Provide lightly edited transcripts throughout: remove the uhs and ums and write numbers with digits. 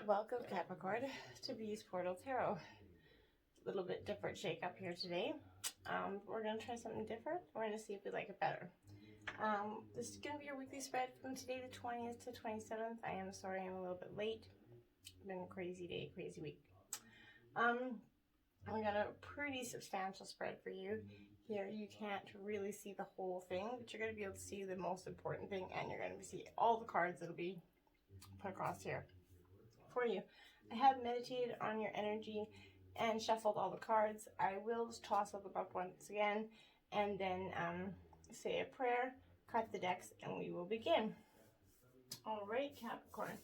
Welcome Capricorn to Bees Portal Tarot. A little bit different shake up here today. We're going to try something different. We're going to see if we like it better. This is going to be your weekly spread from today the 20th to 27th. I am sorry I'm a little bit late. It's been a crazy day, crazy week. We got a pretty substantial spread for you. Here you can't really see the whole thing, but you're going to be able to see the most important thing, and you're going to see all the cards that'll be put across here for you. I have meditated on your energy and shuffled all the cards. I will just toss up the book once again and then say a prayer, cut the decks, and we will begin. All right, Capricorn,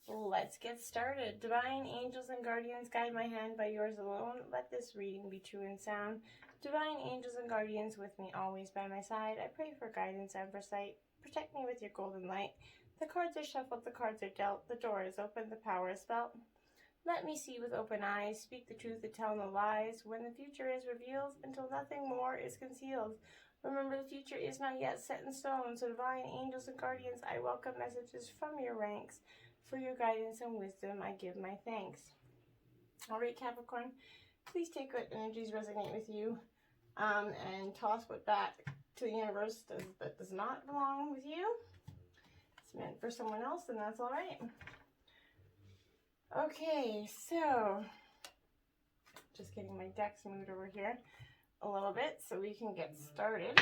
let's get started. Divine angels and guardians, guide my hand by yours alone. Let this reading be true and sound. Divine angels and guardians, with me always by my side. I pray for guidance and foresight. Protect me with your golden light. The cards are shuffled, the cards are dealt, the door is open, the power is felt. Let me see with open eyes, speak the truth and tell no lies, when the future is revealed, until nothing more is concealed. Remember, the future is not yet set in stone, so divine angels and guardians, I welcome messages from your ranks. For your guidance and wisdom, I give my thanks. All right, Capricorn, please take what energies resonate with you and toss what back to the universe that does not belong with you. Meant for someone else, and that's all right. Okay, so just getting my decks moved over here a little bit so we can get started.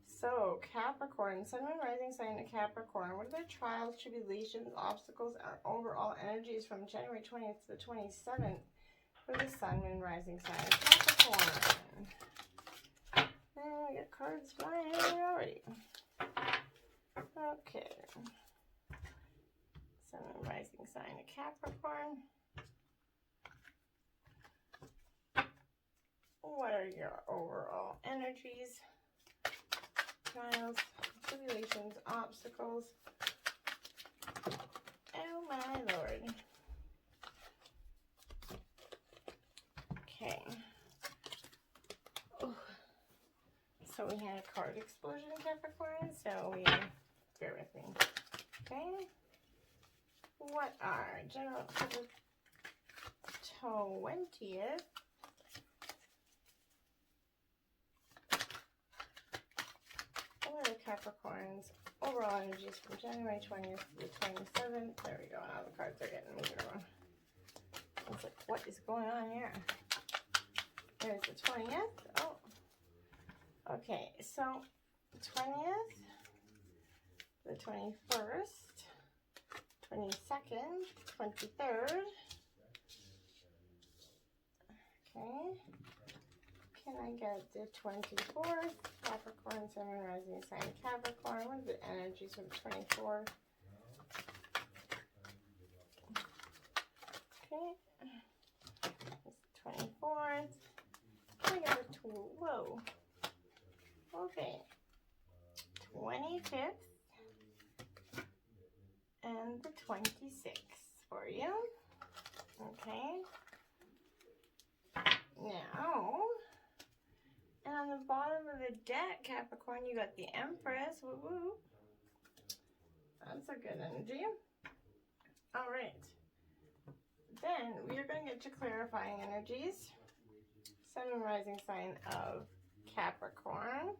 So Capricorn, Sun, Moon, Rising sign of Capricorn. What are their trials, tribulations, obstacles, and overall energies from January 20th to the 27th for the Sun, Moon, Rising sign of Capricorn? And we got cards flying already. Okay, Sun and Rising sign of Capricorn. What are your overall energies, trials, tribulations, obstacles? Oh my lord. Okay. Oh. So we had a card explosion, Capricorn, so we... bear with me. Okay. What are general for the 20th? What are the Capricorns' overall energies from January 20th to the 27th? There we go. Now the cards are getting moved around. I was like, what is going on here? There's the 20th. Oh. Okay, so 20th. The 21st, 22nd, 23rd. Okay. Can I get the 24th? Capricorn, Sun, Moon, Rising sign Capricorn. What are the energies for the 24th? Okay. It's the 24th. Can I get the whoa. Okay. 25th. And the 26th for you. Okay. Now, and on the bottom of the deck, Capricorn, you got the Empress. Woo woo. That's a good energy. All right. Then we are going to get to clarifying energies. Sun and Rising sign of Capricorn,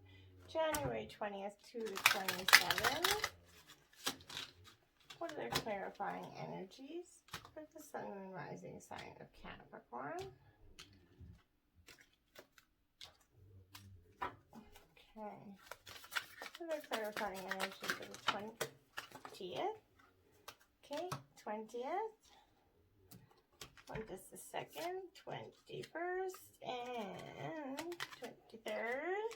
January 20th to the 27th. What are their clarifying energies for the Sun and Rising sign of Capricorn? Okay. What are their clarifying energies for the 20th? Okay, 20th. What is the 2nd, 21st, and 23rd?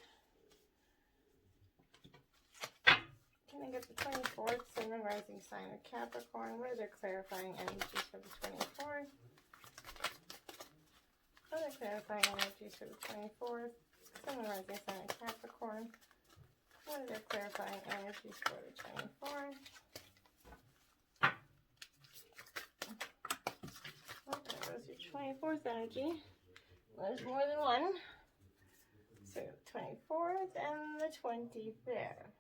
Can I get the 24th, Sun and Rising sign of Capricorn? What are their clarifying energies for the 24th? What are their clarifying energies for the 24th, Sun and Rising sign of Capricorn? What are their clarifying energies for the 24th? Oh, there goes your 24th energy. There's more than one. So the 24th and the 25th.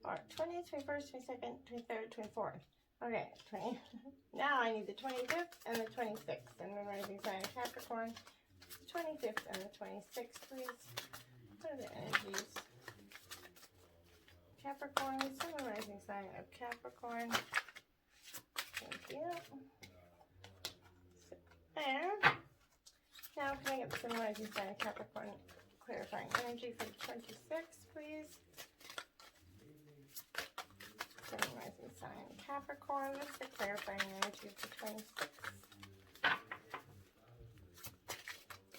Or 20th, 21st, 22nd, 23rd, 24th. Okay, 20. Now I need the 25th and the 26th. And the rising sign of Capricorn. The 25th and the 26th, please. What are the energies? Capricorn, sun and rising sign of Capricorn. Thank you. So there. Now can I get the sun and rising sign of Capricorn clarifying energy for the 26th, please? Sun and rising sign of Capricorn. What's the clarifying energy for 26th?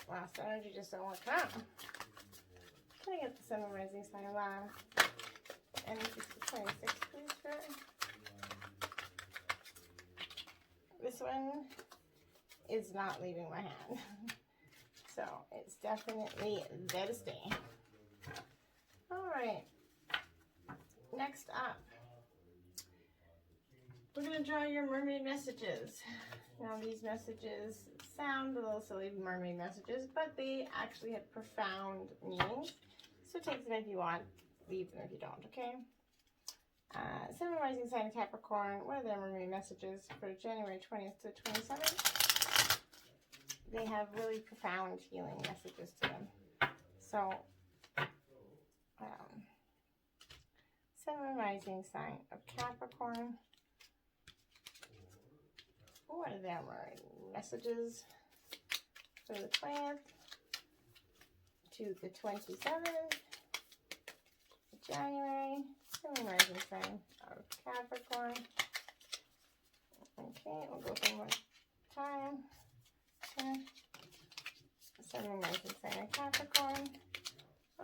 Last energy just don't want to come out. Can I get the sun and rising sign of energy for 26, please, Spirit? This one is not leaving my hand. So it's definitely there to stay. Alright. Next up, we're going to draw your mermaid messages. Now these messages sound a little silly, mermaid messages, but they actually have profound meanings. So take them if you want, leave them if you don't, okay? Sun and rising sign of Capricorn, what are their mermaid messages for January 20th to 27th? They have really profound healing messages to them. So, sun and rising sign of Capricorn, what are their messages for the 20th to the 27th of January? Sun and rising sign of Capricorn. Okay, we'll go one more time. Sun and rising sign of Capricorn.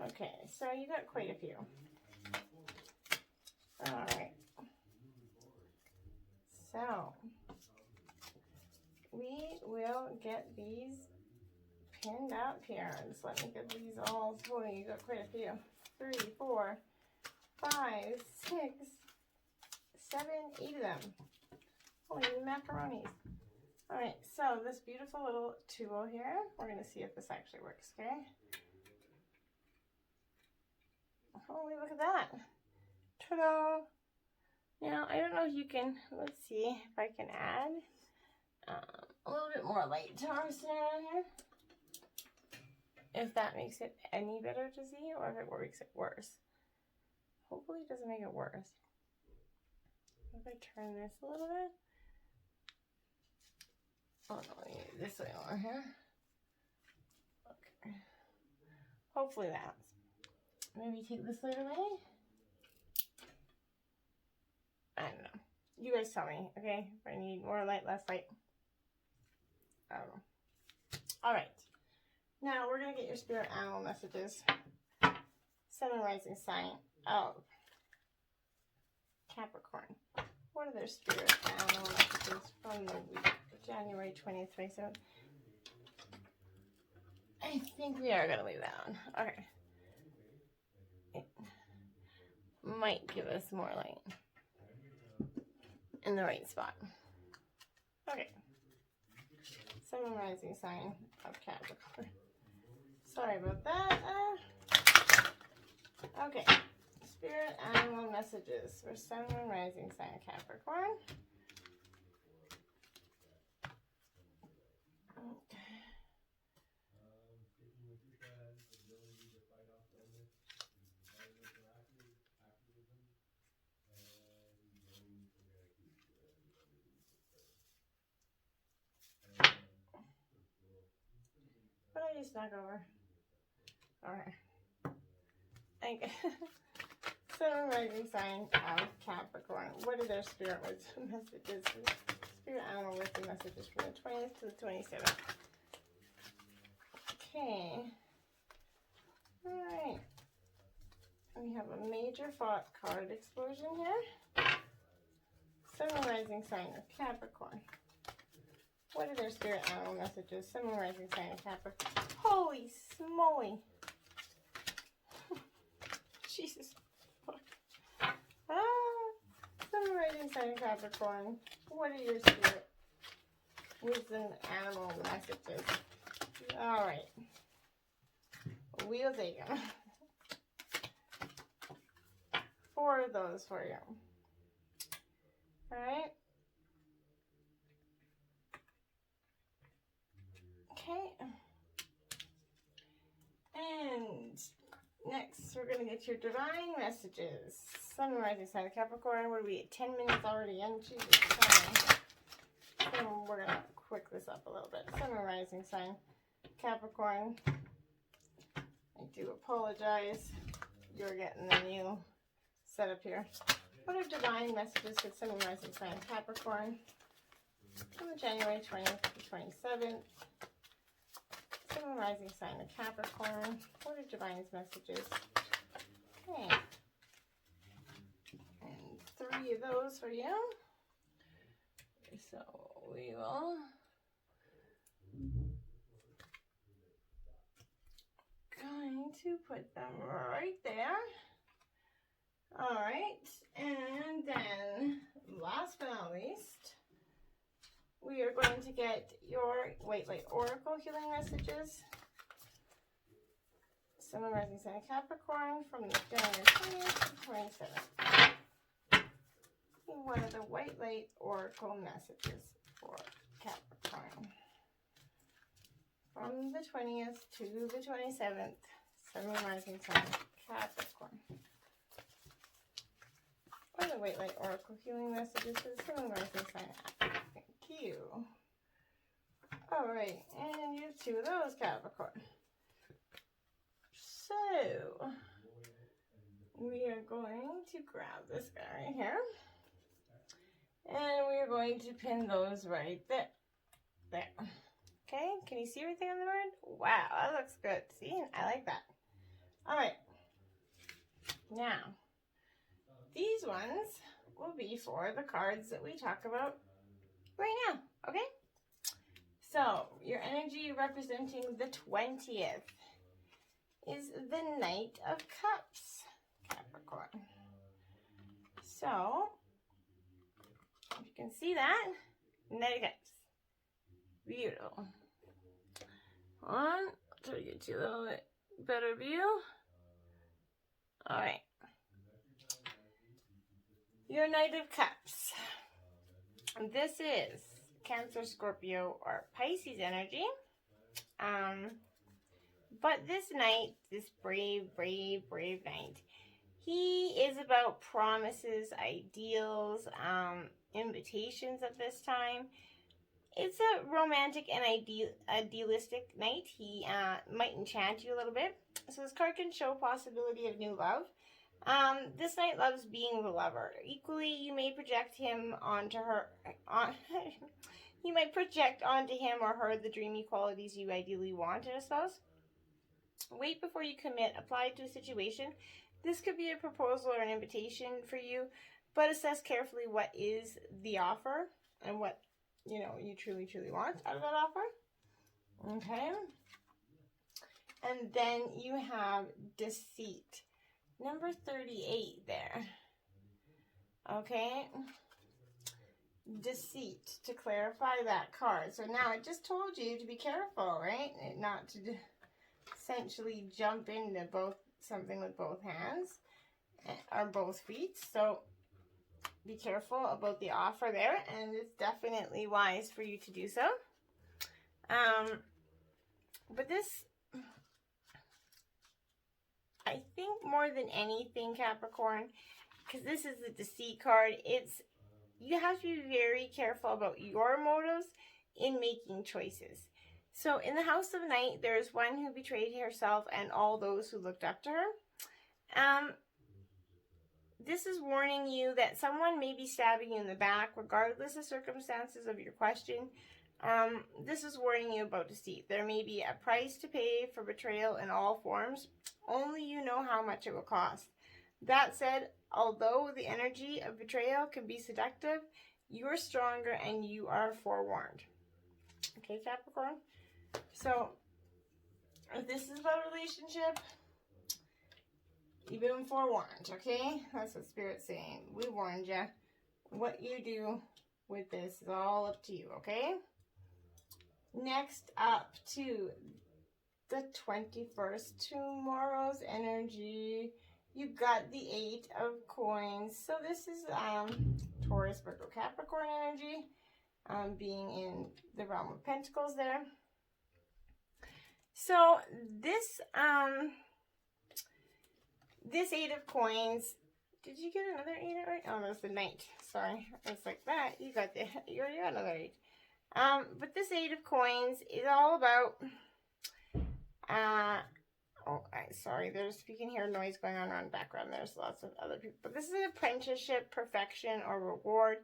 Okay, so you got quite a few. Alright. So, we will get these pinned up here. Just let me get these all. Boy, you got quite a few. 3, 4, 5, 6, 7, 8 of them. Holy macaronis. Alright, so this beautiful little tool here, we're going to see if this actually works, okay? Holy, look at that. Ta-da! Now, I don't know if you can, let's see if I can add a little bit more light to our scenario here. If that makes it any better to see, or if it makes it worse. Hopefully it doesn't make it worse. If I turn this a little bit. Oh no, I need this way over here. Okay. Hopefully that's. Maybe take this light away. I don't know. You guys tell me, okay? If I need more light, less light. I don't know. Alright. Now we're going to get your spirit animal messages. Sun and rising sign of Capricorn. What are their spirit animal messages from the week of January 20th, 27th? I think we are going to leave that on. Okay. It might give us more light in the right spot. Okay. Sun and rising sign of Capricorn. Sorry about that. Okay. Spirit animal messages for sun and rising sign of Capricorn. Okay. What did I just knock over? Alright. Okay. Sun and rising sign of Capricorn. What are their spirit wisdom messages? Spirit animal wisdom messages from the 20th to the 27th. Okay. Alright. We have a major card explosion here. Sun and rising sign of Capricorn. What are their spirit animal messages? Sun and rising sign of Capricorn. Holy smoly. Jesus. Sun and rising sign of Capricorn. What are your spirit wisdom animal messages? Alright. We'll take them. 4 of those for you. Alright. So we're going to get your divine messages. Sun, rising sign of Capricorn. What are we at? 10 minutes already in? Jesus, sorry. So we're going to quick this up a little bit. Sun, rising sign Capricorn. I do apologize. You're getting the new setup here. What are divine messages for Sun, rising sign Capricorn from the January 20th to 27th? Sun, rising sign of Capricorn. What are divine messages? Okay. And 3 of those for you. So we will going to put them right there. All right, and then last but not least, we are going to get your White Light Oracle healing messages. Sun, rising sign of Capricorn from the January 20th to 27th. What are the White Light Oracle messages for Capricorn from the 20th to the 27th? Sun, rising sign of Capricorn. What are the White Light Oracle healing messages for the Sun, rising sign? Thank you. All right, and you have 2 of those, Capricorn. So we are going to grab this guy right here, and we are going to pin those right there. There. Okay, can you see everything on the board? Wow, that looks good. See, I like that. All right. Now, these ones will be for the cards that we talk about right now, okay? So, your energy representing the 20th is the Knight of Cups, Capricorn. So, if you can see that, Knight of Cups. Beautiful. Try to get you a little bit better view. All right. Your Knight of Cups. This is Cancer, Scorpio, or Pisces energy. But this knight, this brave knight, he is about promises, ideals, invitations at this time. It's a romantic and idealistic knight. He might enchant you a little bit. So this card can show possibility of new love. This knight loves being the lover. Equally, you may project him onto her. You might project onto him or her the dreamy qualities you ideally want in a spouse. Wait before you commit. Apply to a situation. This could be a proposal or an invitation for you, but assess carefully what is the offer and what you truly want out of that offer. Okay. And then you have deceit. Number 38 there. Okay. Deceit, to clarify that card. So now I just told you to be careful, right? Not to essentially jump into something with both hands or both feet. So be careful about the offer there, and it's definitely wise for you to do so. But this, I think more than anything, Capricorn, because this is the deceit card, you have to be very careful about your motives in making choices. So in the House of Night, there's one who betrayed herself and all those who looked up to her. This is warning you that someone may be stabbing you in the back, regardless of circumstances of your question. This is warning you about deceit. There may be a price to pay for betrayal in all forms. Only you know how much it will cost. That said, although the energy of betrayal can be seductive, you are stronger and you are forewarned. Okay, Capricorn? So, if this is about a relationship, you've been forewarned, okay? That's what Spirit's saying. We warned you. What you do with this is all up to you, okay? Next up to the 21st, tomorrow's energy. You got the 8 of coins. So this is Taurus, Virgo, Capricorn energy, being in the realm of Pentacles there. So this This 8 of coins, did you get another 8 right? Oh, no, it's the Knight. Sorry. It's like that. You got another 8. But this 8 of coins is all about, sorry, you can hear noise going on around the background. There's lots of other people. But this is an apprenticeship, perfection, or reward.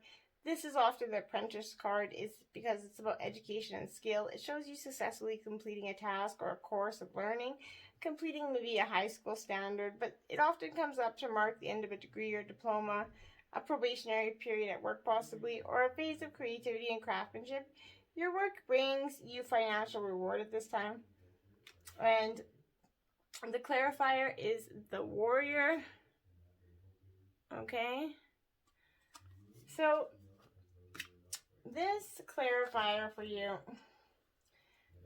This is often the apprentice card is because it's about education and skill. It shows you successfully completing a task or a course of learning, completing maybe a high school standard, but it often comes up to mark the end of a degree or diploma, a probationary period at work possibly, or a phase of creativity and craftsmanship. Your work brings you financial reward at this time. And the clarifier is the warrior. Okay. So this clarifier for you,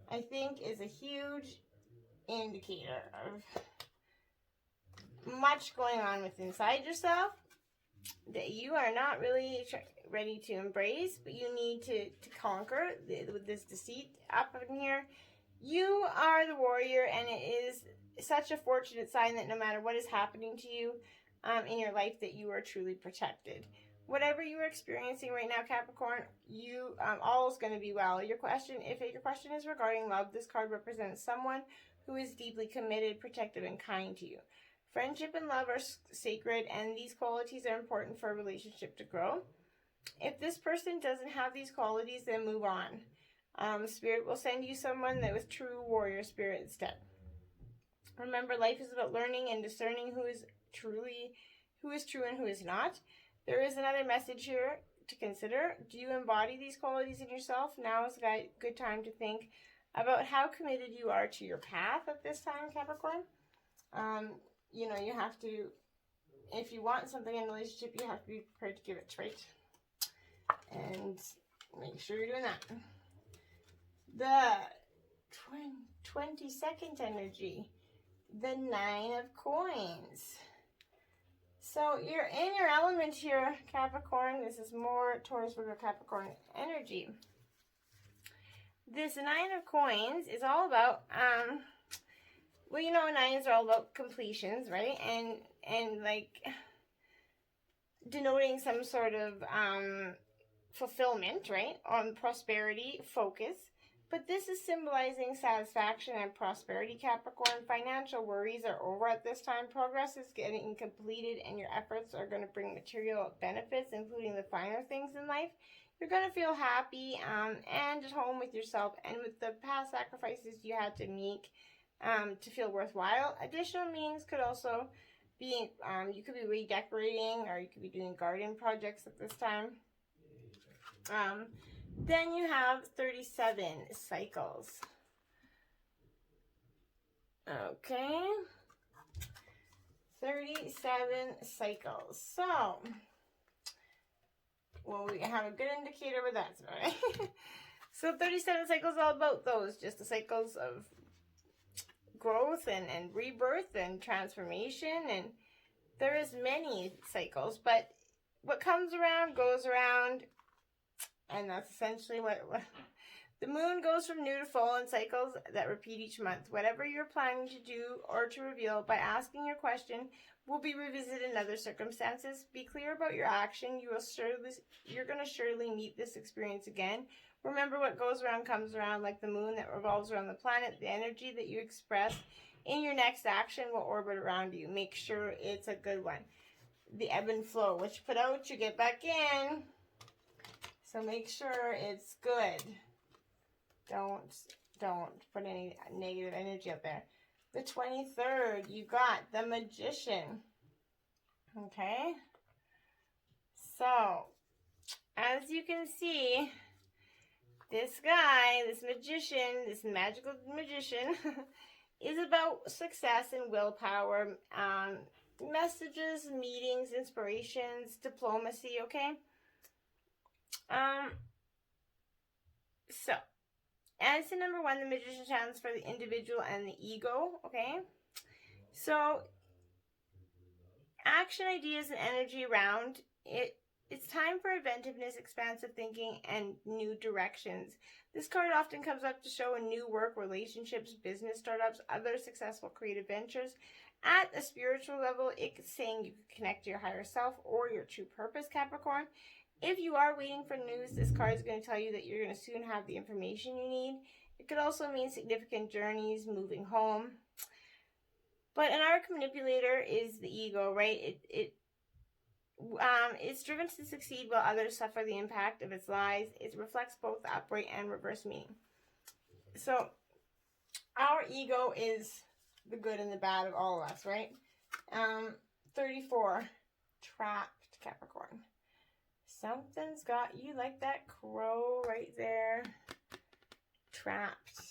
I think, is a huge indicator of much going on with inside yourself that you are not really ready to embrace, but you need to conquer with this deceit up in here. You are the warrior, and it is such a fortunate sign that no matter what is happening to you in your life, that you are truly protected. Whatever you are experiencing right now, Capricorn, you all is going to be well. If your question is regarding love, this card represents someone who is deeply committed, protective, and kind to you. Friendship and love are sacred, and these qualities are important for a relationship to grow. If this person doesn't have these qualities, then move on. Spirit will send you someone that with true warrior spirit instead. Remember, life is about learning and discerning who is true and who is not. There is another message here to consider. Do you embody these qualities in yourself? Now is a good time to think about how committed you are to your path at this time, Capricorn. You have to, if you want something in a relationship, you have to be prepared to give it, right? And make sure you're doing that. The 22nd energy, the 9 of coins. So you're in your element here, Capricorn. This is more Taurus, Virgo, Capricorn energy. This 9 of coins is all about, nines are all about completions, right? And like denoting some sort of fulfillment, right? On prosperity, focus. But this is symbolizing satisfaction and prosperity, Capricorn. Financial worries are over at this time. Progress is getting completed, and your efforts are going to bring material benefits, including the finer things in life. You're going to feel happy and at home with yourself and with the past sacrifices you had to make to feel worthwhile. Additional means could also be, you could be redecorating, or you could be doing garden projects at this time. Then you have 37 cycles. Okay. 37 cycles. So, well, we have a good indicator with that, right? So 37 cycles, all about those, just the cycles of growth and rebirth and transformation. And there is many cycles, but what comes around goes around. And that's essentially what the moon goes from new to full in cycles that repeat each month. Whatever you're planning to do or to reveal by asking your question will be revisited in other circumstances. Be clear about your action. You're going to surely meet this experience again. Remember, what goes around comes around, like the moon that revolves around the planet. The energy that you express in your next action will orbit around you. Make sure it's a good one. The ebb and flow. What you put out, you get back in. So make sure it's good. Don't put any negative energy out there. The 23rd, you got the Magician. Okay? So, as you can see, this guy, this magician, this magical magician, is about success and willpower, messages, meetings, inspirations, diplomacy, okay? So, as the number 1, the Magician stands for the individual and the ego, okay? So, action, ideas, and energy around it. It's time for inventiveness, expansive thinking, and new directions. This card often comes up to show in new work, relationships, business startups, other successful creative ventures. At a spiritual level, it's saying you can connect to your higher self or your true purpose, Capricorn. If you are waiting for news, this card is going to tell you that you're going to soon have the information you need. It could also mean significant journeys, moving home. But an arc manipulator is the ego, right? It's driven to succeed while others suffer the impact of its lies. It reflects both the upright and reverse meaning. So, our ego is the good and the bad of all of us, right? 34, trapped, Capricorn. Something's got you like that crow right there. Trapped.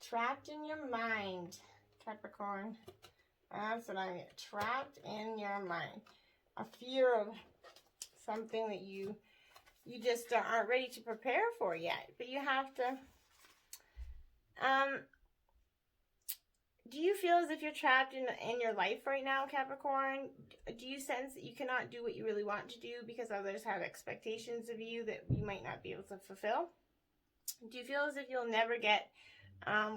Trapped in your mind, Capricorn. That's what I mean. Trapped in your mind. A fear of something that you just aren't ready to prepare for yet. But you have to... do you feel as if you're trapped in your life right now, Capricorn? Do you sense that you cannot do what you really want to do because others have expectations of you that you might not be able to fulfill? Do you feel as if you'll never get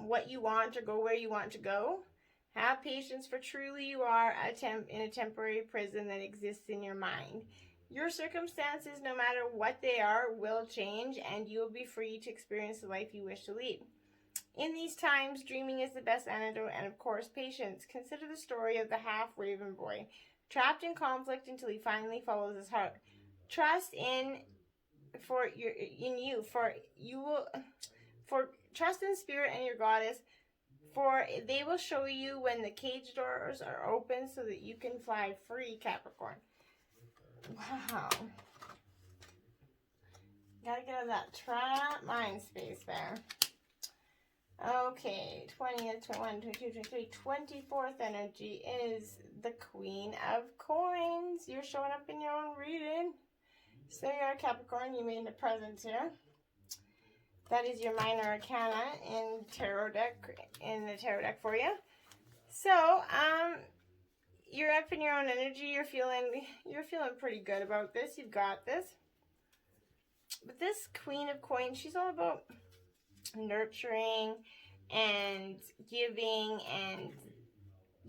what you want or go where you want to go? Have patience, for truly you are in a temporary prison that exists in your mind. Your circumstances, no matter what they are, will change, and you will be free to experience the life you wish to lead. In these times, dreaming is the best antidote, and of course, patience. Consider the story of the half-raven boy, trapped in conflict until he finally follows his heart. Trust trust in spirit and your goddess, for they will show you when the cage doors are open so that you can fly free, Capricorn. Wow. Gotta get out of that trap mind space there. Okay, 20th, 21, 22, 23, 24th energy is the Queen of Coins. You're showing up in your own reading. So you're a Capricorn, you made a presence here. That is your minor arcana in the tarot deck for you. So, you're up in your own energy. You're feeling pretty good about this. You've got this. But this Queen of Coins, she's all about nurturing and giving and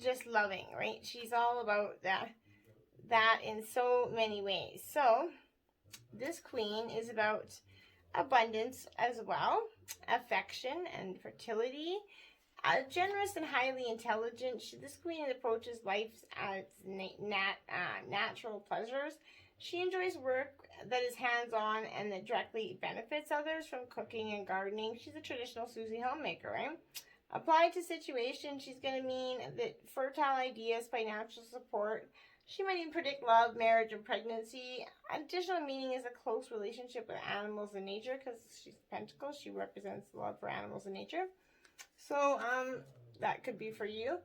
just loving, right? She's all about that in so many ways. So, this Queen is about abundance as well, affection and fertility. Generous and highly intelligent, this Queen approaches life as natural pleasures. She enjoys work that is hands-on and that directly benefits others, from cooking and gardening. She's a traditional Susie homemaker, right? Applied to situations, she's going to mean that fertile ideas, financial support. She might even predict love, marriage, and pregnancy. Additional meaning is a close relationship with animals and nature, because she's Pentacles. She represents love for animals and nature. So, that could be for you.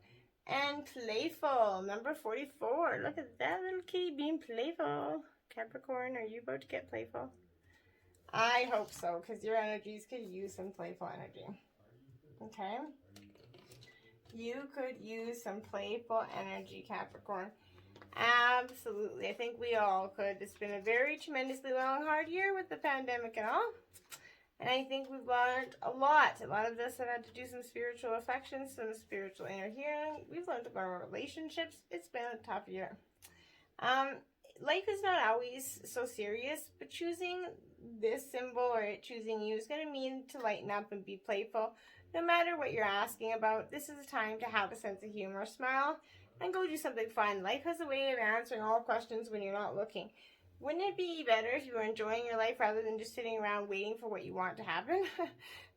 And playful, number 44. Look at that little kitty being playful. Capricorn, are you about to get playful? I hope so, because your energies could use some playful energy. Okay? You could use some playful energy, Capricorn. Absolutely. I think we all could. It's been a very tremendously long, hard year with the pandemic and all. And I think we've learned a lot. A lot of us have had to do some spiritual reflection, some spiritual inner healing. We've learned about our relationships. It's been a tough year. Life is not always so serious, but choosing this symbol or choosing you is going to mean to lighten up and be playful. No matter what you're asking about, this is a time to have a sense of humor, smile, and go do something fun. Life has a way of answering all questions when you're not looking. Wouldn't it be better if you were enjoying your life rather than just sitting around waiting for what you want to happen?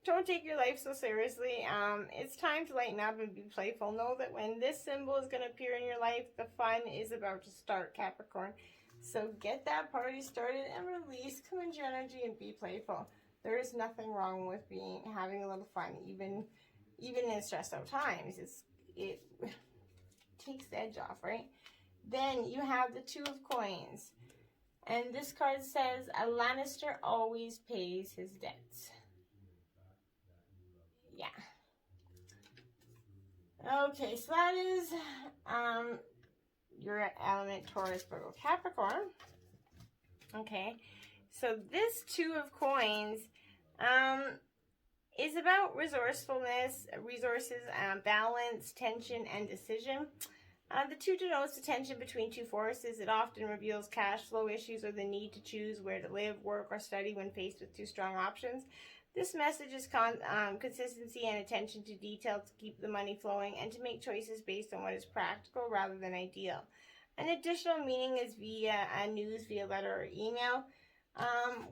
Don't take your life so seriously. It's time to lighten up and be playful. Know that when this symbol is going to appear in your life, the fun is about to start, Capricorn. So get that party started and release. Come into your energy and be playful. There is nothing wrong with having a little fun, even in stressed out times. It takes the edge off, right? Then you have the Two of Coins. And this card says, a Lannister always pays his debts. Yeah. Okay, so that is your element, Taurus, Virgo, Capricorn. Okay, so this Two of Coins, is about resourcefulness, resources, balance, tension, and decision. The 2 denotes the tension between 2 forces. It often reveals cash flow issues or the need to choose where to live, work, or study when faced with 2 strong options. This message is consistency and attention to detail to keep the money flowing and to make choices based on what is practical rather than ideal. An additional meaning is via news, via letter or email.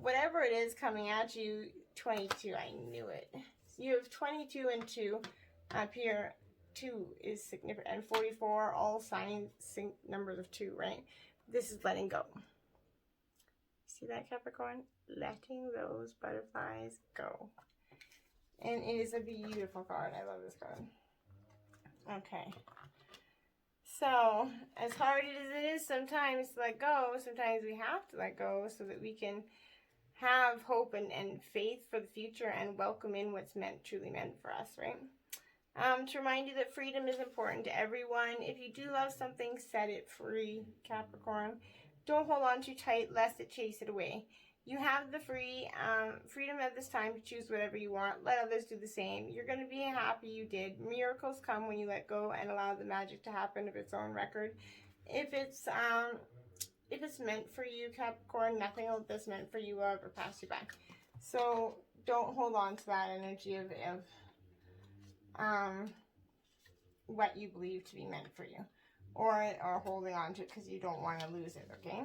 Whatever it is coming at you, 22, I knew it. You have 22 and 2 up here. 2 is significant, and 44, all signs, numbers of 2, right? This is letting go. See that, Capricorn? Letting those butterflies go. And it is a beautiful card. I love this card. Okay. So, as hard as it is sometimes to let go, sometimes we have to let go so that we can have hope and faith for the future and welcome in what's truly meant for us, right? To remind you that freedom is important to everyone. If you do love something, set it free, Capricorn. Don't hold on too tight lest it chase it away. You have the freedom at this time to choose whatever you want. Let others do the same. You're going to be happy you did. Miracles come when you let go and allow the magic to happen of its own record. If it's meant for you, Capricorn, nothing that's meant for you will ever pass you by. So don't hold on to that energy of what you believe to be meant for you, or holding on to it because you don't want to lose it. Okay,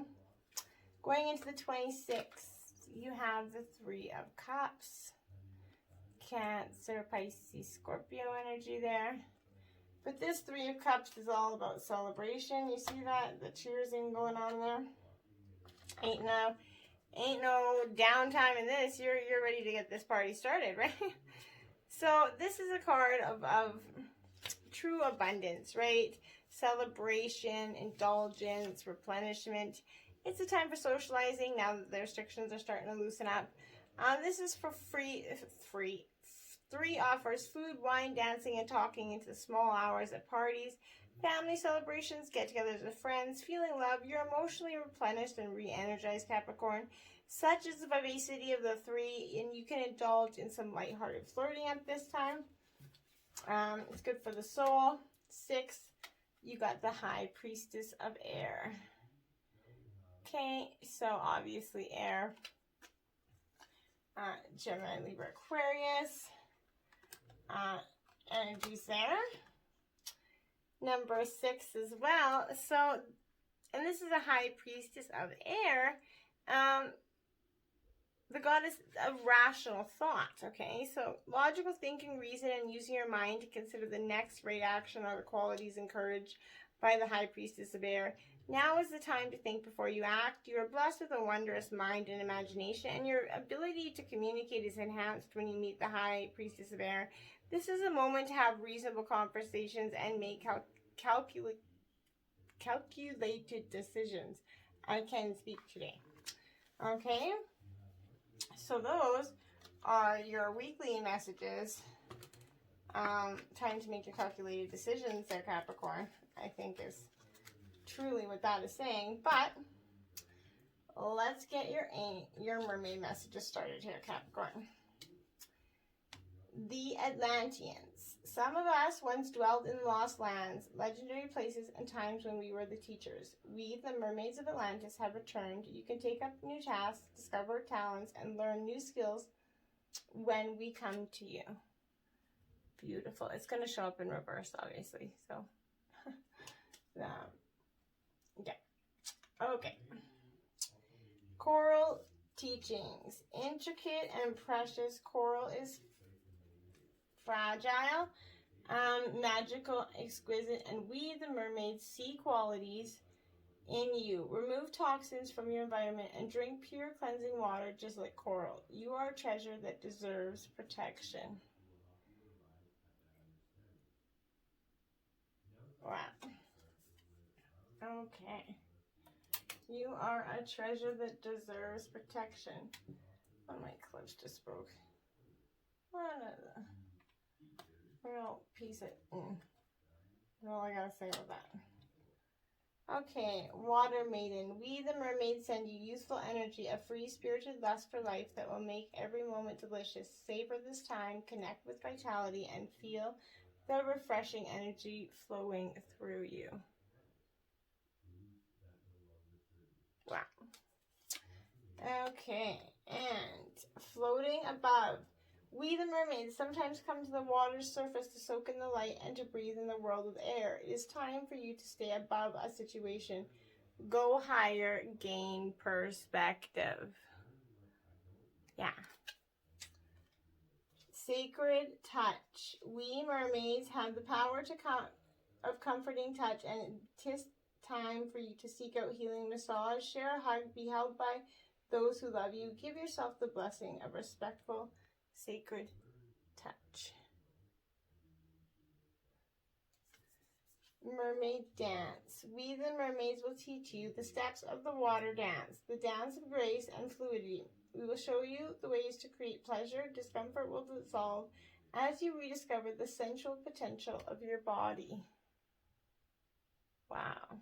going into the 26th, you have the 3 of Cups, Cancer, Pisces, Scorpio energy there. But this 3 of Cups is all about celebration. You see that, the cheersing going on there? Ain't no downtime in this. You're ready to get this party started, right? So this is a card of true abundance, right? Celebration, indulgence, replenishment. It's a time for socializing now that the restrictions are starting to loosen up. This is for free. 3 offers food, wine, dancing, and talking into the small hours at parties, family celebrations, get-togethers with friends, feeling love. You're emotionally replenished and re-energized, Capricorn. Such is the vivacity of the 3, and you can indulge in some lighthearted flirting at this time. It's good for the soul. 6, you got the High Priestess of Air. Okay, so obviously air. Gemini, Libra, Aquarius. Energies there. Number 6 as well. So, and this is a High Priestess of Air. The goddess of rational thought, okay? So logical thinking, reason, and using your mind to consider the next right action are the qualities encouraged by the High Priestess of Air. Now is the time to think before you act. You are blessed with a wondrous mind and imagination, and your ability to communicate is enhanced when you meet the High Priestess of Air. This is a moment to have reasonable conversations and make calculated decisions. I can speak today. Okay? So those are your weekly messages. Time to make your calculated decisions there, Capricorn, I think is truly what that is saying. But let's get your mermaid messages started here, Capricorn. The Atlanteans. Some of us once dwelled in lost lands, legendary places, and times when we were the teachers. We, the mermaids of Atlantis, have returned. You can take up new tasks, discover talents, and learn new skills when we come to you. Beautiful. It's going to show up in reverse, obviously. So, yeah. Okay. Coral teachings. Intricate and precious coral is fragile, magical, exquisite, and we, the mermaids, see qualities in you. Remove toxins from your environment and drink pure cleansing water just like coral. You are a treasure that deserves protection. Wow. Okay. You are a treasure that deserves protection. Oh, my clips just broke. Real piece of... That's all I gotta say about that. Okay, water maiden. We, the mermaids, send you useful energy, a free-spirited lust for life that will make every moment delicious. Savor this time, connect with vitality, and feel the refreshing energy flowing through you. Wow. Okay, and floating above. We, the mermaids, sometimes come to the water's surface to soak in the light and to breathe in the world of air. It is time for you to stay above a situation. Go higher, gain perspective. Yeah. Sacred touch. We mermaids have the power of comforting touch, and it is time for you to seek out healing massage. Share a hug, be held by those who love you. Give yourself the blessing of respectful, sacred touch. Mermaid dance. We, the mermaids, will teach you the steps of the water dance, the dance of grace and fluidity. We will show you the ways to create pleasure. Discomfort will dissolve as you rediscover the sensual potential of your body. Wow.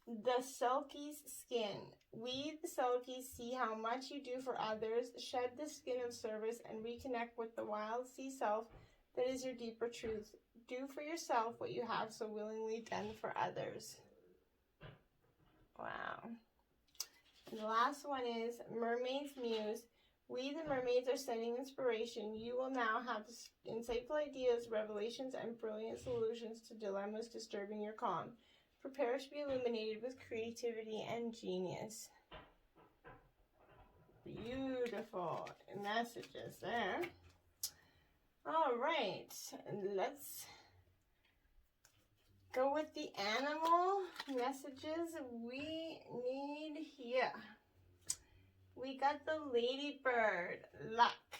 The Selkie's skin. We, the Selkies, see how much you do for others. Shed the skin of service and reconnect with the wild sea self that is your deeper truth. Do for yourself what you have so willingly done for others. Wow. And the last one is Mermaid's Muse. We, the mermaids, are sending inspiration. You will now have insightful ideas, revelations, and brilliant solutions to dilemmas disturbing your calm. Prepare to be illuminated with creativity and genius. Beautiful messages there. All right, let's go with the animal messages we need here. We got the ladybird, luck.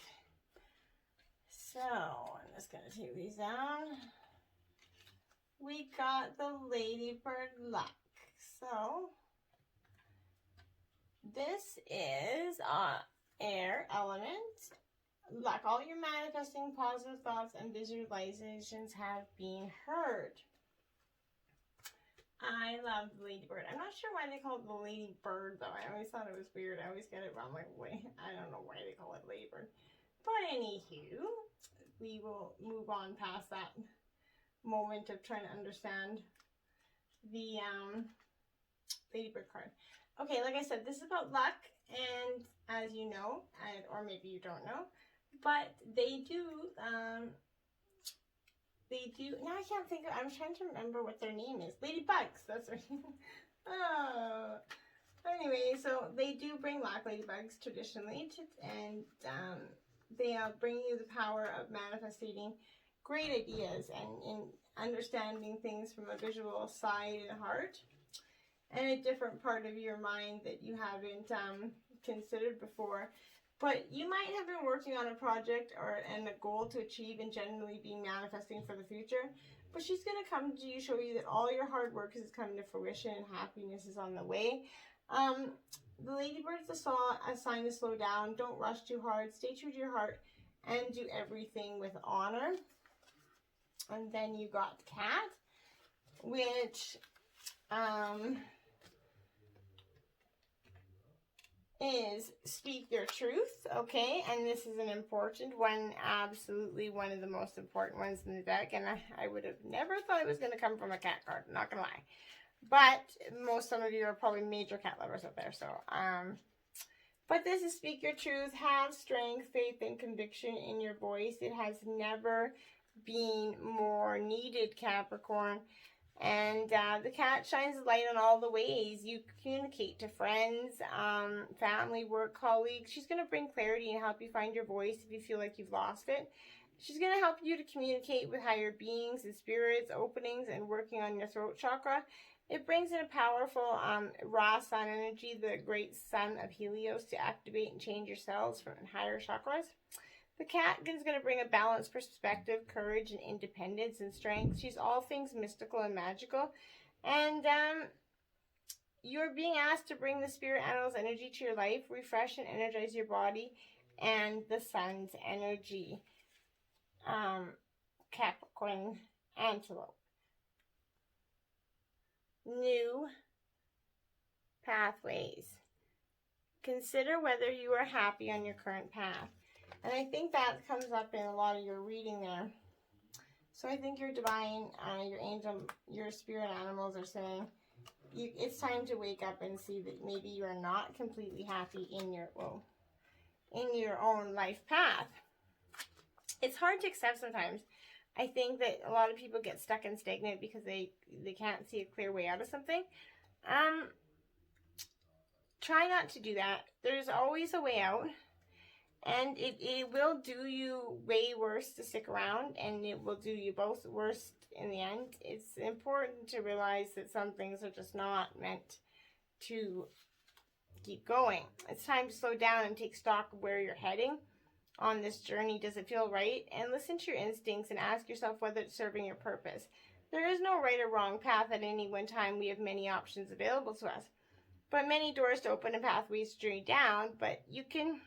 So, I'm just going to take these down. We got the ladybird, luck. So, this is air element. Luck. All your manifesting positive thoughts and visualizations have been heard. I love the ladybird. I'm not sure why they call it the ladybird, though. I always thought it was weird. I always get it wrong. Like, wait, I don't know why they call it ladybird. But anywho, we will move on past that moment of trying to understand the ladybird card. Okay, like I said, this is about luck, and as you know, or maybe you don't know, but they do, now I can't think of, I'm trying to remember what their name is. Ladybugs, that's right. Oh, anyway, so they do bring luck, ladybugs, traditionally, and they'll bring you the power of manifesting great ideas and in understanding things from a visual side and heart, and a different part of your mind that you haven't considered before. But you might have been working on a project and a goal to achieve and generally be manifesting for the future. But she's going to come to you, show you that all your hard work is coming to fruition and happiness is on the way. The ladybird's a sign to slow down. Don't rush too hard. Stay true to your heart and do everything with honor. And then you got the cat, which is speak your truth, okay? And this is an important one, absolutely one of the most important ones in the deck. And I would have never thought it was going to come from a cat card, not going to lie. But some of you are probably major cat lovers out there, so but this is speak your truth. Have strength, faith, and conviction in your voice. It has never been more needed, Capricorn. And the cat shines a light on all the ways you communicate to friends, family, work colleagues. She's going to bring clarity and help you find your voice if you feel like you've lost it. She's going to help you to communicate with higher beings and spirits, openings, and working on your throat chakra. It brings in a powerful raw sun energy, the great sun of Helios, to activate and change your cells from higher chakras. The cat is going to bring a balanced perspective, courage, and independence and strength. She's all things mystical and magical. And you're being asked to bring the spirit animal's energy to your life, refresh and energize your body, and the sun's energy. Capricorn antelope. new pathways. Consider whether you are happy on your current path. And I think that comes up in a lot of your reading there. So I think your divine, your angel, your spirit animals are saying, it's time to wake up and see that maybe you are not completely happy in your own life path. It's hard to accept sometimes. I think that a lot of people get stuck and stagnant because they can't see a clear way out of something. Try not to do that. There's always a way out. And it will do you way worse to stick around, and it will do you both worse in the end. It's important to realize that some things are just not meant to keep going. It's time to slow down and take stock of where you're heading on this journey. Does it feel right? And listen to your instincts and ask yourself whether it's serving your purpose. There is no right or wrong path at any one time. We have many options available to us, but many doors to open and pathways to journey down, but you can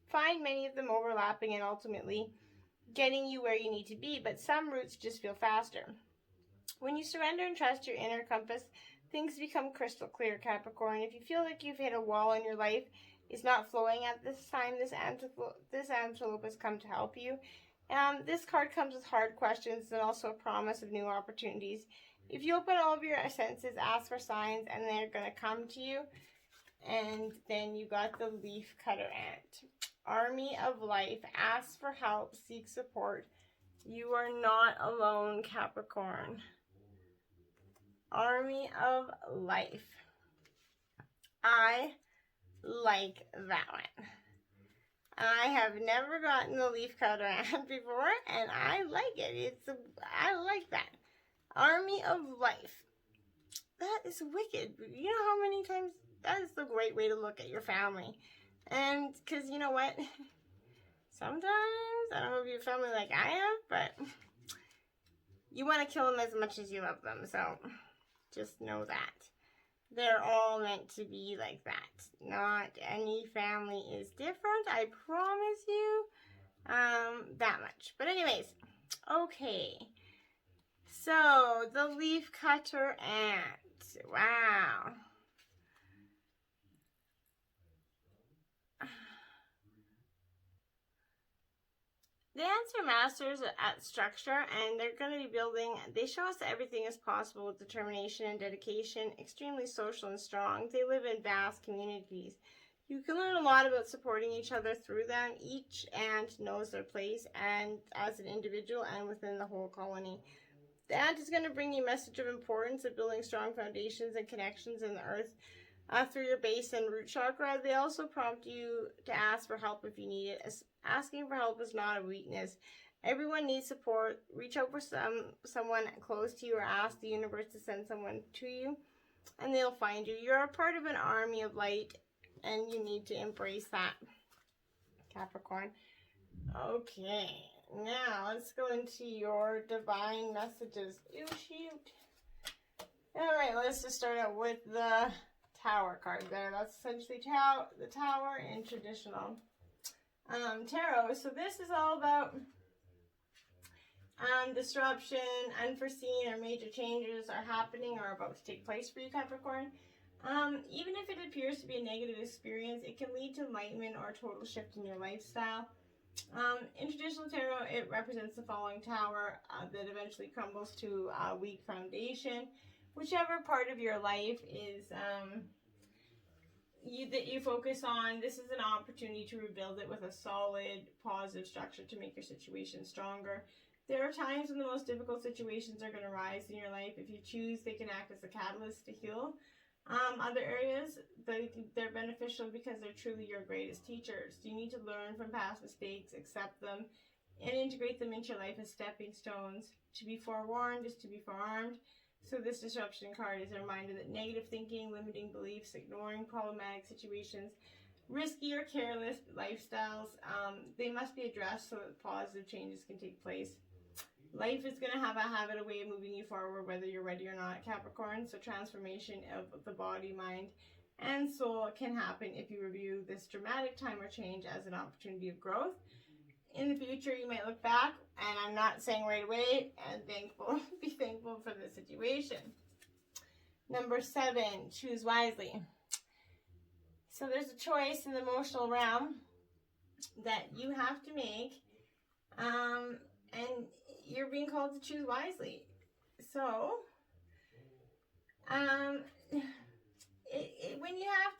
find many of them overlapping and ultimately getting you where you need to be, but some routes just feel faster. When you surrender and trust your inner compass, things become crystal clear, Capricorn. If you feel like you've hit a wall in your life, is not flowing at this time, this antelope has come to help you. This card comes with hard questions and also a promise of new opportunities. If you open all of your senses, ask for signs, and they're going to come to you. And then you got the leaf cutter ant. Army of life. Ask for help. Seek support. You are not alone, Capricorn. Army of life. I like that one. I have never gotten the leaf cutter ant before, and I like it. I like that. Army of life. That is wicked. You know how many times that is the great way to look at your family. And because you know what? Sometimes, I don't know if you have family like I have, but you want to kill them as much as you love them. So just know that. They're all meant to be like that. Not any family is different. I promise you that much. But anyways, okay. So the leaf cutter ant. Wow. The ants are masters at structure, and they're going to be building. They show us that everything is possible with determination and dedication, extremely social and strong. They live in vast communities. You can learn a lot about supporting each other through them. Each ant knows their place and as an individual and within the whole colony. The ant is going to bring you a message of importance of building strong foundations and connections in the earth through your base and root chakra. They also prompt you to ask for help if you need it. Asking for help is not a weakness. Everyone needs support. Reach out for someone close to you, or ask the universe to send someone to you, and they'll find you. You're a part of an army of light, and you need to embrace that, Capricorn. Okay, now let's go into your divine messages. Ew, shoot. All right, let's just start out with the Tower card there. That's essentially the Tower in traditional tarot. So this is all about disruption, unforeseen or major changes are happening or about to take place for you, Capricorn. Even if it appears to be a negative experience, it can lead to enlightenment or a total shift in your lifestyle. In traditional tarot, it represents the falling tower that eventually crumbles to a weak foundation. Whichever part of your life is that you focus on, this is an opportunity to rebuild it with a solid, positive structure to make your situation stronger. There are times when the most difficult situations are going to rise in your life. If you choose, they can act as a catalyst to heal. Other areas, they're beneficial because they're truly your greatest teachers. You need to learn from past mistakes, accept them, and integrate them into your life as stepping stones. To be forewarned is to be forearmed. So this disruption card is a reminder that negative thinking, limiting beliefs, ignoring problematic situations, risky or careless lifestyles, they must be addressed so that positive changes can take place. Life is going to have a way of moving you forward, whether you're ready or not, Capricorn. So transformation of the body, mind, and soul can happen if you review this dramatic time or change as an opportunity of growth. In the future, you might look back, and I'm not saying right away, and be thankful for the situation. Number 7, choose wisely. So there's a choice in the emotional realm that you have to make, and you're being called to choose wisely. So, when you have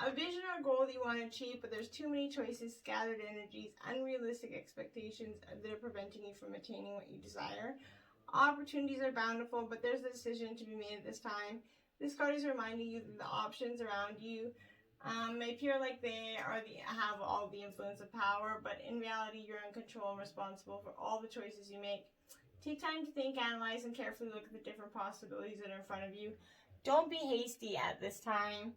a vision or goal that you want to achieve, but there's too many choices, scattered energies, unrealistic expectations that are preventing you from attaining what you desire. Opportunities are bountiful, but there's a decision to be made at this time. This card is reminding you that the options around you may appear like they have all the influence of power, but in reality, you're in control and responsible for all the choices you make. Take time to think, analyze, and carefully look at the different possibilities that are in front of you. Don't be hasty at this time,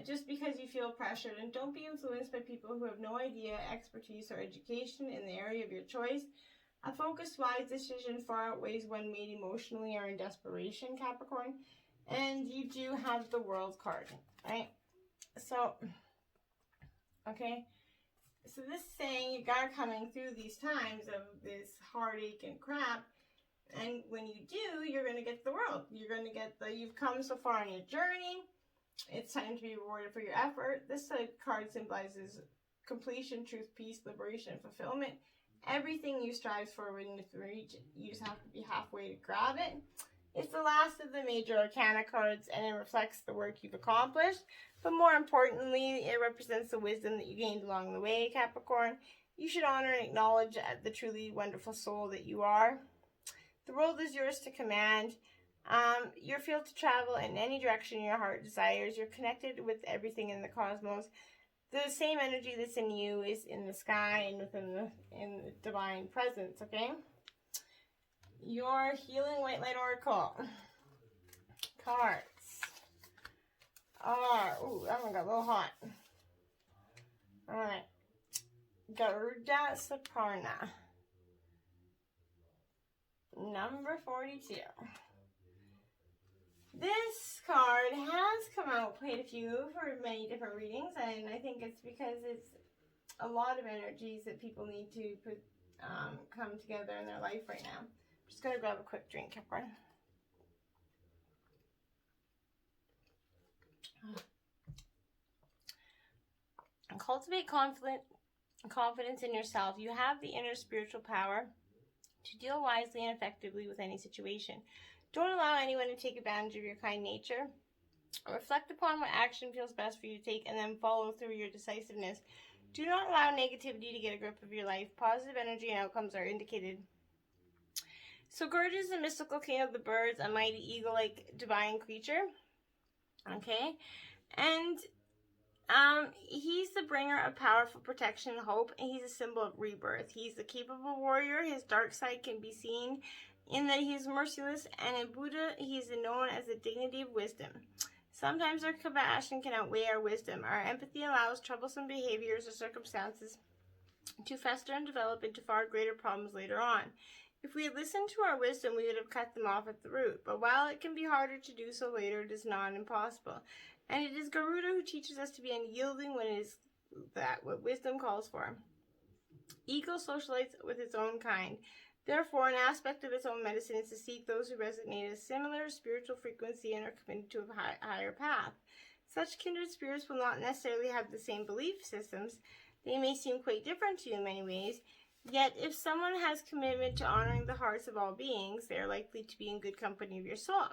just because you feel pressured, and don't be influenced by people who have no idea, expertise, or education in the area of your choice. A focused, wise decision far outweighs one made emotionally or in desperation, Capricorn. And you do have the World card, right? So, okay. So this is saying you are coming through these times of this heartache and crap. And when you do, you're going to get the world. You're going to get you've come so far on your journey. It's time to be rewarded for your effort. This card symbolizes completion, truth, peace, liberation, and fulfillment. Everything you strive for when you reach, you just have to be halfway to grab it. It's the last of the major arcana cards, and it reflects the work you've accomplished. But more importantly, it represents the wisdom that you gained along the way, Capricorn. You should honor and acknowledge the truly wonderful soul that you are. The world is yours to command. You're free to travel in any direction your heart desires. You're connected with everything in the cosmos. The same energy that's in you is in the sky and in the divine presence, okay? Your Healing White Light Oracle cards are, that one got a little hot. Alright. Garuda Saparna. Number 42. This card has come out quite a few for many different readings, and I think it's because it's a lot of energies that people need to come together in their life right now. I'm just going to grab a quick drink, Capricorn. And cultivate confidence in yourself. You have the inner spiritual power to deal wisely and effectively with any situation. Don't allow anyone to take advantage of your kind nature. Reflect upon what action feels best for you to take and then follow through your decisiveness. Do not allow negativity to get a grip of your life. Positive energy and outcomes are indicated. So Garuda is the mystical king of the birds, a mighty eagle-like divine creature. Okay? And he's the bringer of powerful protection and hope, and he's a symbol of rebirth. He's a capable warrior. His dark side can be seen in that he is merciless, and in Buddha, he is known as the dignity of wisdom. Sometimes our compassion can outweigh our wisdom. Our empathy allows troublesome behaviors or circumstances to fester and develop into far greater problems later on. If we had listened to our wisdom, we would have cut them off at the root. But while it can be harder to do so later, it is not impossible. And it is Garuda who teaches us to be unyielding when it is that what wisdom calls for. Ego socializes with its own kind. Therefore, an aspect of its own medicine is to seek those who resonate at a similar spiritual frequency and are committed to a higher path. Such kindred spirits will not necessarily have the same belief systems. They may seem quite different to you in many ways, yet if someone has commitment to honoring the hearts of all beings, they are likely to be in good company of your soul.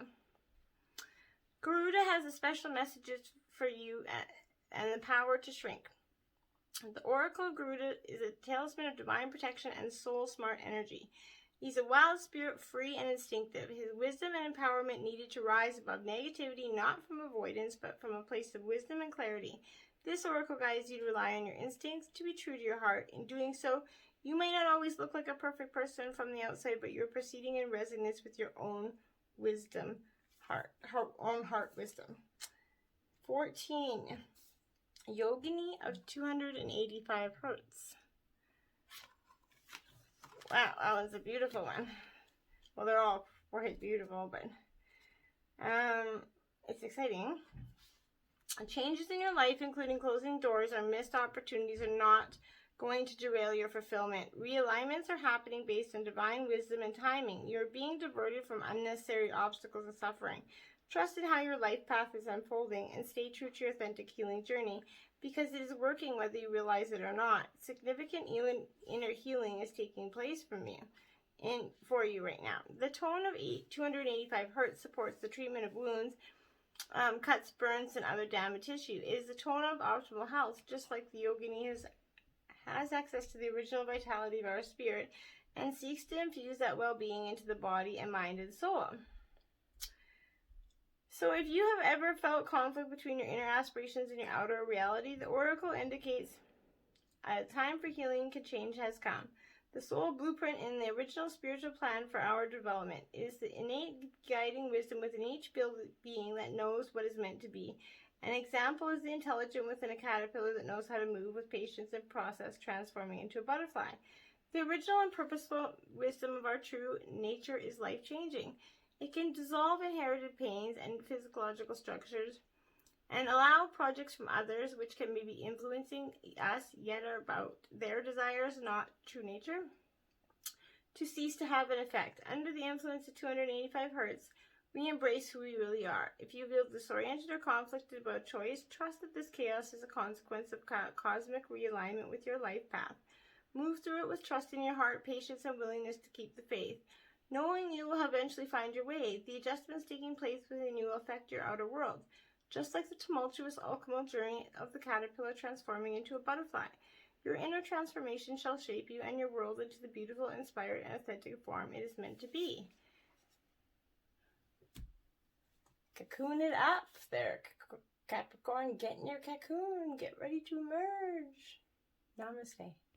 Garuda has a special messages for you and the power to shrink. The Oracle of Garuda is a talisman of divine protection and soul-smart energy. He's a wild spirit, free and instinctive. His wisdom and empowerment needed to rise above negativity, not from avoidance, but from a place of wisdom and clarity. This oracle guides you to rely on your instincts, to be true to your heart. In doing so, you may not always look like a perfect person from the outside, but you're proceeding in resonance with your own wisdom, own heart wisdom. 14. Yogini of 285 hertz. Wow, that was a beautiful one. Well, they're all quite beautiful, but it's exciting. Changes in your life, including closing doors or missed opportunities, are not going to derail your fulfillment. Realignments are happening based on divine wisdom and timing. You're being diverted from unnecessary obstacles and suffering. Trust in how your life path is unfolding and stay true to your authentic healing journey because it is working whether you realize it or not. Significant inner healing is taking place for you right now. The tone of 285 Hz supports the treatment of wounds, cuts, burns, and other damaged tissue. It is the tone of optimal health, just like the yogini has access to the original vitality of our spirit and seeks to infuse that well-being into the body and mind and soul. So if you have ever felt conflict between your inner aspirations and your outer reality, the oracle indicates a time for healing and change has come. The soul blueprint in the original spiritual plan for our development is the innate guiding wisdom within each being that knows what is meant to be. An example is the intelligent within a caterpillar that knows how to move with patience and process, transforming into a butterfly. The original and purposeful wisdom of our true nature is life-changing. It can dissolve inherited pains and physiological structures and allow projects from others which can maybe influencing us yet are about their desires, not true nature, to cease to have an effect. Under the influence of 285 Hz, we embrace who we really are. If you feel disoriented or conflicted about choice, trust that this chaos is a consequence of cosmic realignment with your life path. Move through it with trust in your heart, patience, and willingness to keep the faith. Knowing you will eventually find your way, the adjustments taking place within you will affect your outer world, just like the tumultuous alchemical journey of the caterpillar transforming into a butterfly. Your inner transformation shall shape you and your world into the beautiful, inspired, and authentic form it is meant to be. Cocoon it up there, Capricorn. Get in your cocoon. Get ready to emerge. Namaste.